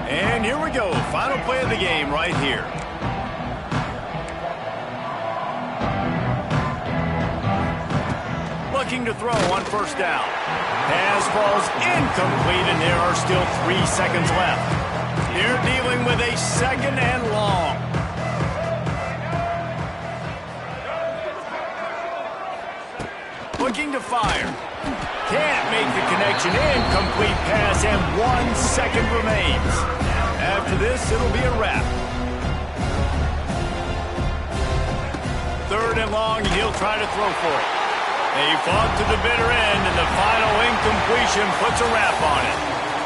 And here we go. Final play of the game right here. Looking to throw on 1st down. Pass falls incomplete, and there are still 3 seconds left. They're dealing with a 2nd and long. Looking to fire. Can't make the connection. Incomplete pass, and 1 second remains. After this, it'll be a wrap. 3rd and long, and he'll try to throw for it. They fought to the bitter end, and the final incompletion puts a wrap on it.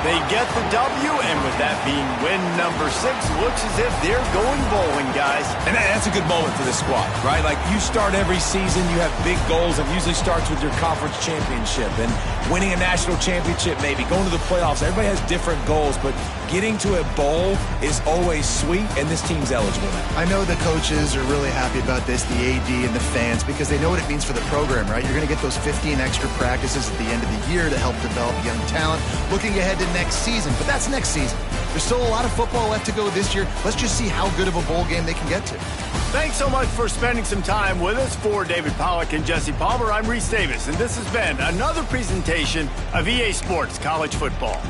They get the W, and with that being win number 6, looks as if they're going bowling, guys. And that's a good moment for this squad, right? Like, you start every season, you have big goals. It usually starts with your conference championship and winning a national championship, maybe going to the playoffs. Everybody has different goals, but getting to a bowl is always sweet, and this team's eligible now. I know the coaches are really happy about this, the AD and the fans, because they know what it means for the program, right? You're going to get those 15 extra practices at the end of the year to help develop young talent. Looking ahead to next season, but that's next season. There's still a lot of football left to go this year. Let's just see how good of a bowl game they can get to. Thanks so much for spending some time with us. For David Pollack and Jesse Palmer, I'm Reese Davis, and this has been another presentation of EA Sports College Football.